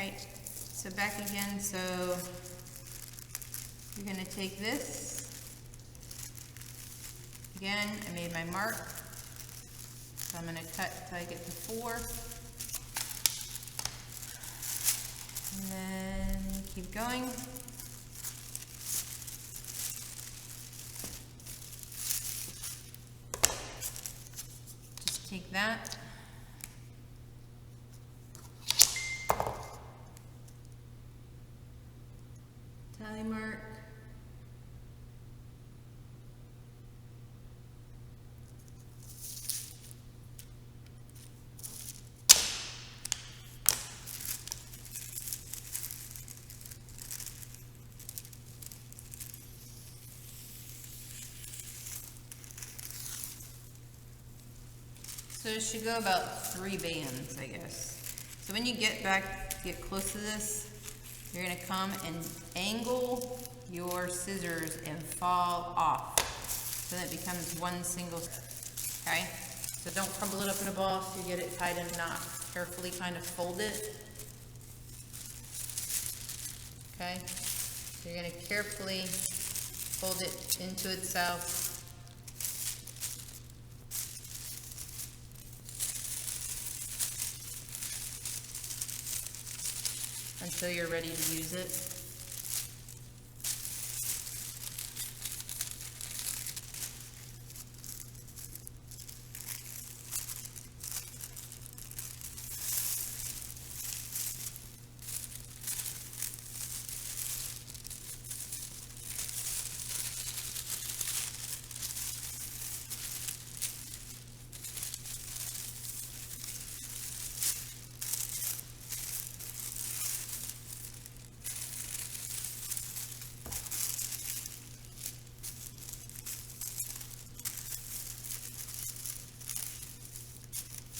Alright, so back again, so you're going to take this. Again, I made my mark, so I'm going to cut till I get to 4. And then keep going. Just take that. Tally mark. So it should go about 3 bands, I guess. So when you get close to this, you're going to come and angle your scissors and fall off so that it becomes one single, okay? So don't crumble it up in a ball so you get it tied in a knot. Carefully kind of fold it, okay? So you're going to carefully fold it into itself. Until you're ready to use it.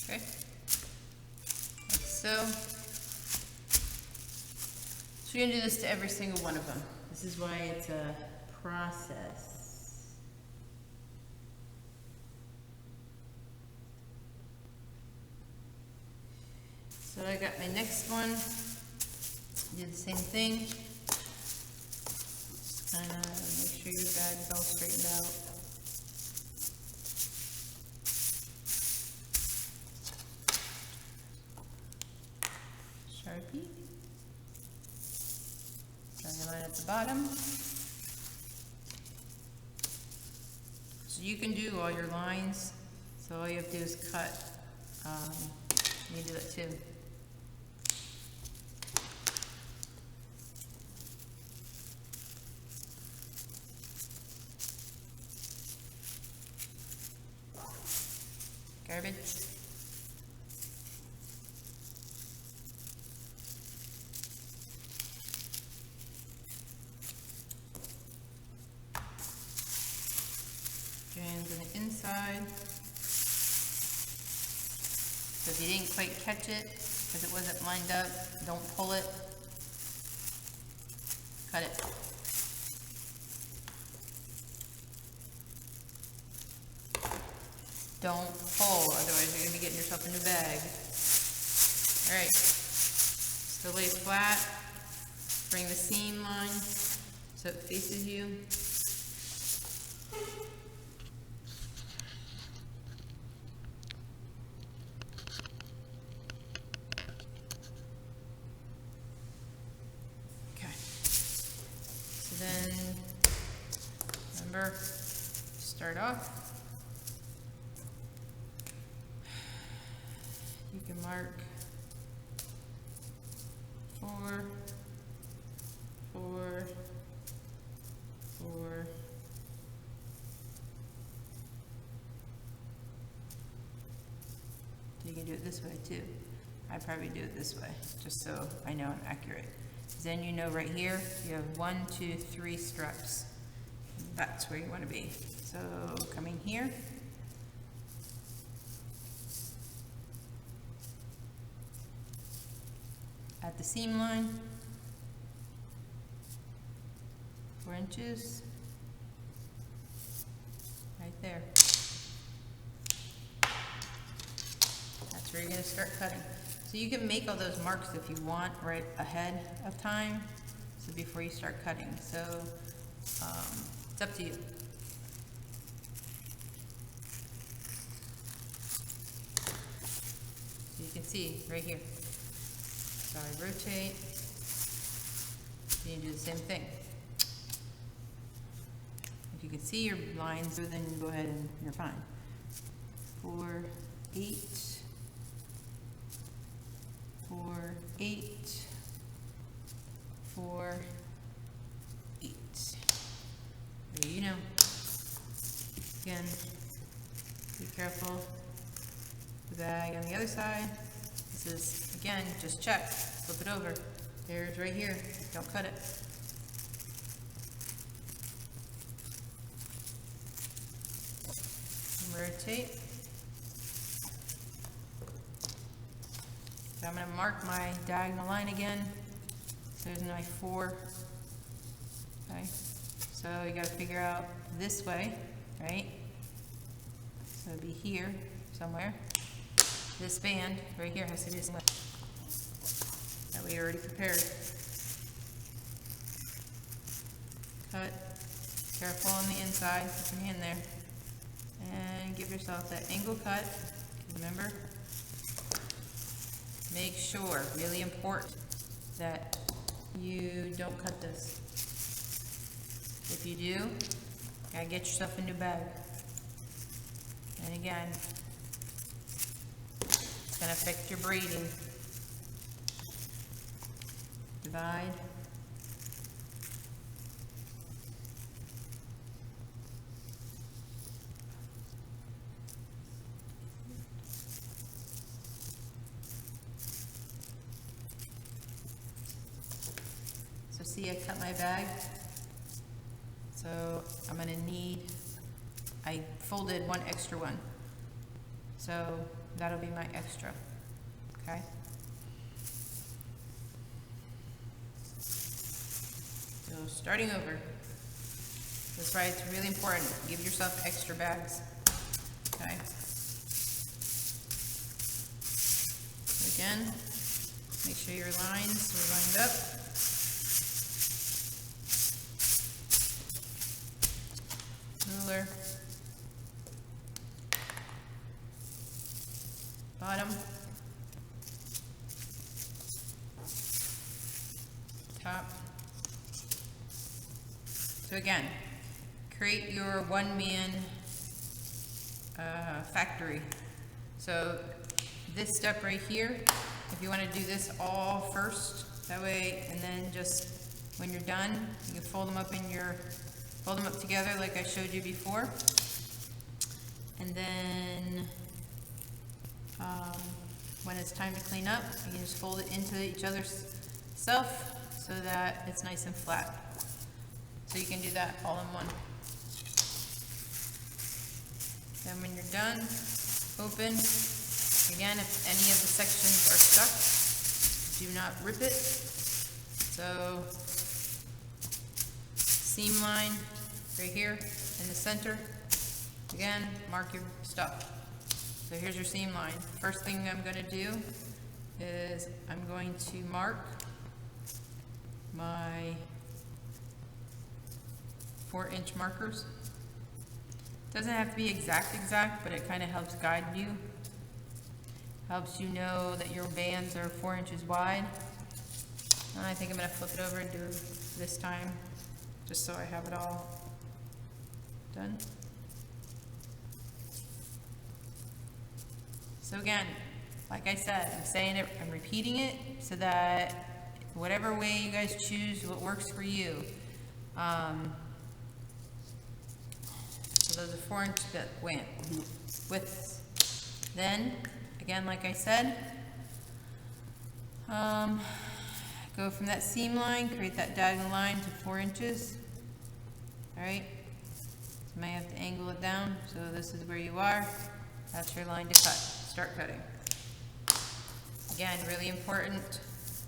Okay, like so. So you're going to do this to every single one of them. This is why it's a process. So I got my next one. Do the same thing. Just kind of make sure your bag is all straightened out. Sharpie. Draw your line at the bottom. So you can do all your lines. So all you have to do is cut. You can do that too. Garbage. Strands on the inside. So if you didn't quite catch it, because it wasn't lined up, don't pull it. Cut it. Don't pull, otherwise you're going to be getting yourself a new bag. Alright, so lay flat, bring the seam line so it faces you. Okay, so then, remember, start off. You can mark 4, 4, 4. You can do it this way too. I probably do it this way, just so I know I'm accurate. Then you know right here, you have 1, 2, 3 straps. That's where you want to be. So coming here. At the seam line, 4 inches, right there. That's where you're going to start cutting. So you can make all those marks if you want right ahead of time, so before you start cutting. So it's up to you. So you can see right here. So I rotate, and you do the same thing. If you can see your lines, so then go ahead and you're fine. 4, 8, 4, 8, 4, 8. You know. Again, be careful. The bag on the other side. This is, again, just check. Flip it over. There's right here. Don't cut it. Rotate. So I'm going to mark my diagonal line again. So there's my 4. Okay. So you got to figure out this way, right? So it'd be here somewhere. This band right here has to be this way. That way you're already prepared. Cut. Careful on the inside. Put your hand there. And give yourself that angle cut. Remember? Make sure, really important, that you don't cut this. If you do, you gotta get yourself a new bag. And again, it's gonna affect your braiding. Divide. See, I cut my bag, so I'm going to need, I folded one extra one, so that'll be my extra, okay? So starting over, that's why it's really important, give yourself extra bags, okay? So again, make sure your lines are lined up. Ruler, bottom, top. So again, create your one-man factory. So this step right here, if you want to do this all first, that way, and then just when you're done, you can fold them up in your fold them up together like I showed you before. And then when it's time to clean up, you can just fold it into each other's self so that it's nice and flat. So you can do that all in one. Then when you're done, open. Again, if any of the sections are stuck, do not rip it. So seam line right here in the center. Again, mark your stuff. So here's your seam line. First thing I'm going to do is I'm going to mark my 4-inch markers. Doesn't have to be exact, but it kind of helps guide you. Helps you know that your bands are 4 inches wide. And I think I'm going to flip it over and do it this time, just so I have it all done. So again, like I said, I'm saying it, I'm repeating it so that whatever way you guys choose, what works for you. So those are 4-inch widths. Then, again, like I said, go from that seam line, create that diagonal line to 4 inches. All right. So you may have to angle it down. So this is where you are. That's your line to cut. Start cutting. Again, really important.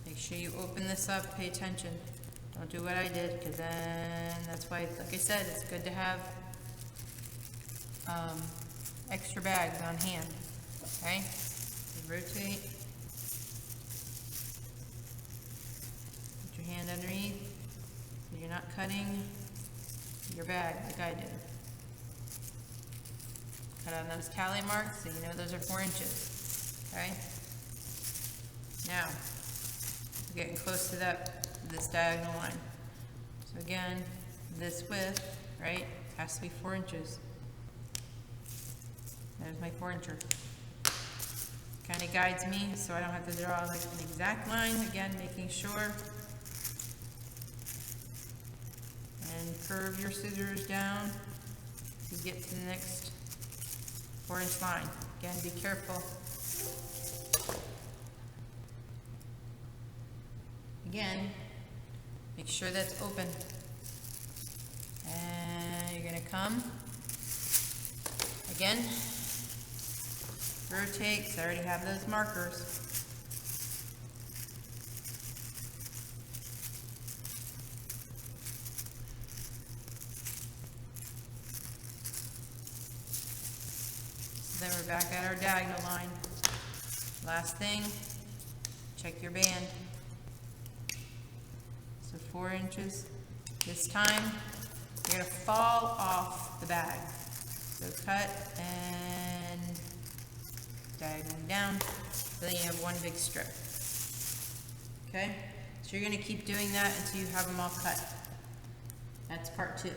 Make sure you open this up. Pay attention. Don't do what I did, because then that's why, like I said, it's good to have extra bags on hand. Okay. So rotate. cutting your bag like I did. Cut on those tally marks so you know those are 4 inches. Okay? Now, we're getting close to this diagonal line. So again, this width, right, has to be 4 inches. There's my 4 incher. Kind of guides me so I don't have to draw like an exact line. Again, making sure. And curve your scissors down to get to the next 4-inch line. Again, be careful. Again, make sure that's open. And you're going to come. Again, rotate, because I already have those markers. So then we're back at our diagonal line. Last thing, check your band. So 4 inches. This time, you're going to fall off the bag. So cut and diagonally down, so then you have one big strip. Okay? So you're going to keep doing that until you have them all cut. That's part 2.